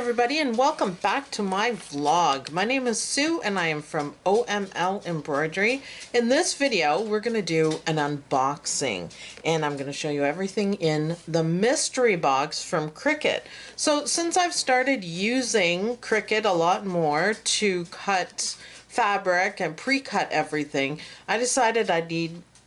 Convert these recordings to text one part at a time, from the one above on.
everybody, and welcome back to my vlog. My name is Sue and I am from OML Embroidery. In this video we're going to do an unboxing and I'm going to show you everything in the mystery box from Cricut. So since I've started using Cricut a lot more to cut fabric and pre-cut everything, I decided I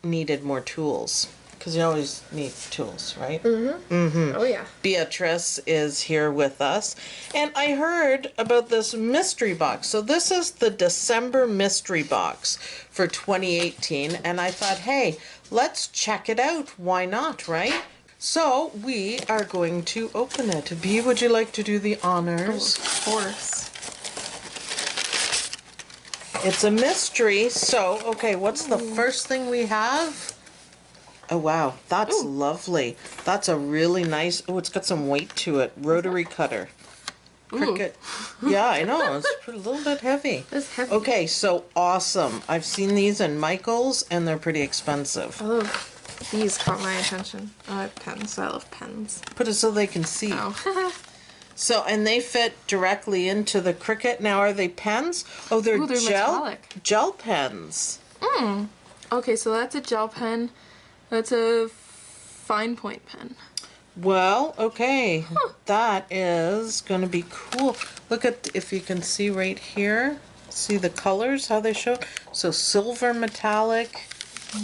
needed more tools. Because you always need tools, right? Oh yeah. Beatrice is here with us. And I heard about this mystery box. So this is the December mystery box for 2018. And I thought, hey, let's check it out. Why not, right? So we are going to open it. Bea, would you like to do the honors? Oh, of course. It's a mystery. So, okay, what's the first thing we have? Oh wow, that's lovely. That's a really nice, oh, it's got some weight to it. Rotary cutter. Cricut. Yeah, I know, it's a little bit heavy. It's heavy. Okay, so awesome. I've seen these in Michael's and they're pretty expensive. Oh, these caught my attention. I have pens. I love pens. Put it so they can see. Oh. So, and they fit directly into the Cricut. Now, are they pens? Oh, they're gel pens. Okay, so that's a gel pen. That's a fine point pen. Well, okay. That is going to be cool. Look at, if you can see right here. See the colors, how they show? So silver metallic.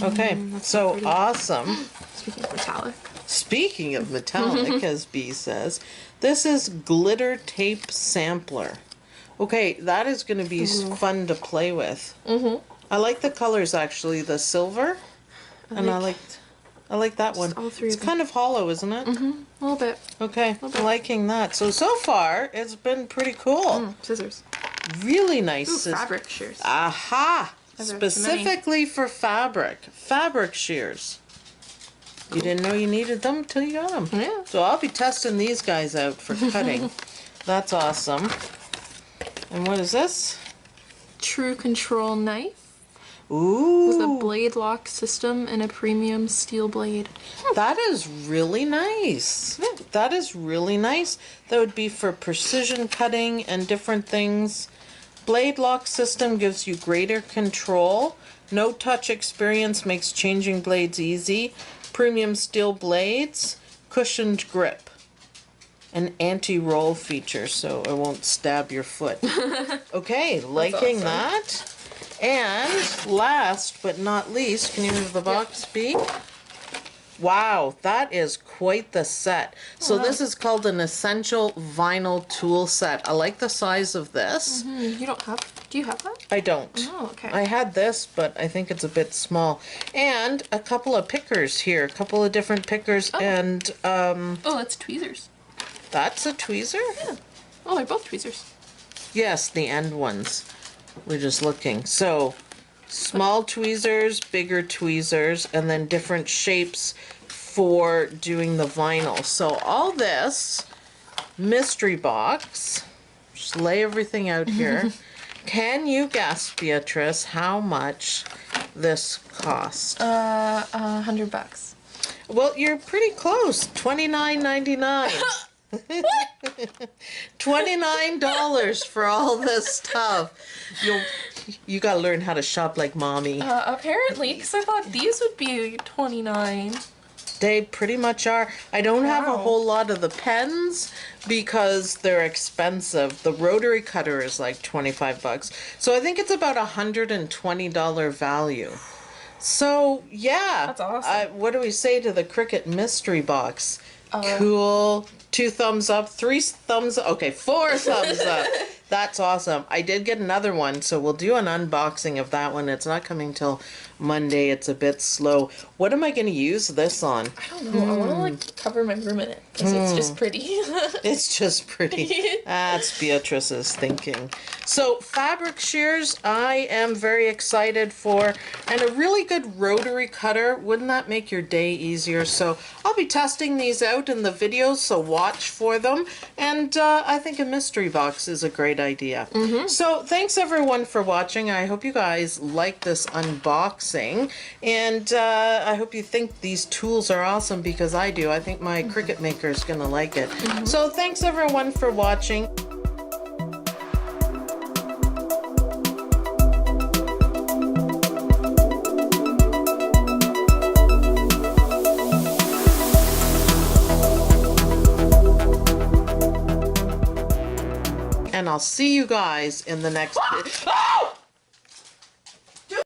Okay, so awesome. Speaking of metallic. Speaking of metallic, as Bea says, this is glitter tape sampler. Okay, that is going to be fun to play with. I like the colors actually, the silver. And I like that one. All three it's kind of hollow, isn't it? A little bit. Okay, I'm liking that. So far, it's been pretty cool. Scissors. Really nice. Ooh, fabric shears. Aha! Specifically for fabric. Fabric shears. You didn't know you needed them until you got them. Yeah. So I'll be testing these guys out for cutting. That's awesome. And what is this? True Control knife. Ooh. With a blade lock system and a premium steel blade. That is really nice. That is really nice. That would be for precision cutting and different things. Blade lock system gives you greater control. No touch experience makes changing blades easy. Premium steel blades. Cushioned grip. An anti-roll feature so it won't stab your foot. Okay, liking that. And last but not least, can you move the box, Bea? Wow, that is quite the set. So this is called an essential vinyl tool set. I like the size of this. You don't have, do you have that? I don't. Oh, okay. I had this, but I think it's a bit small. And a couple of pickers here, a couple of different pickers and oh, that's tweezers. That's a tweezer? Yeah. Oh, they're both tweezers. Yes, the end ones. We're just looking. So, small tweezers, bigger tweezers, and then different shapes for doing the vinyl. So all this mystery box, just lay everything out here. Can you guess, Beatrice, how much this cost? $100. Well, you're pretty close. $29.99. $29 for all this stuff. You gotta learn how to shop like mommy. Apparently, because I thought these would be $29. They pretty much are. I don't have a whole lot of the pens because they're expensive. The rotary cutter is like $25. So I think it's about $120 value. So yeah. That's awesome. What do we say to the Cricut mystery box? Cool. 2 thumbs up, 3 thumbs up. Okay, 4 thumbs up. That's awesome. I did get another one, so we'll do an unboxing of that one. It's not coming till Monday. It's a bit slow. What am I going to use this on? I don't know. I want to like cover my room in it because it's just pretty. It's just pretty. That's Beatrice's thinking. So fabric shears, I am very excited for, and a really good rotary cutter. Wouldn't that make your day easier? So I'll be testing these out in the videos, so watch for them. And I think a mystery box is a great idea. So thanks everyone for watching. I hope you guys like this unboxing, and I hope you think these tools are awesome because I do. I think my Cricut maker maker is gonna like it. So thanks everyone for watching. And I'll see you guys in the next video.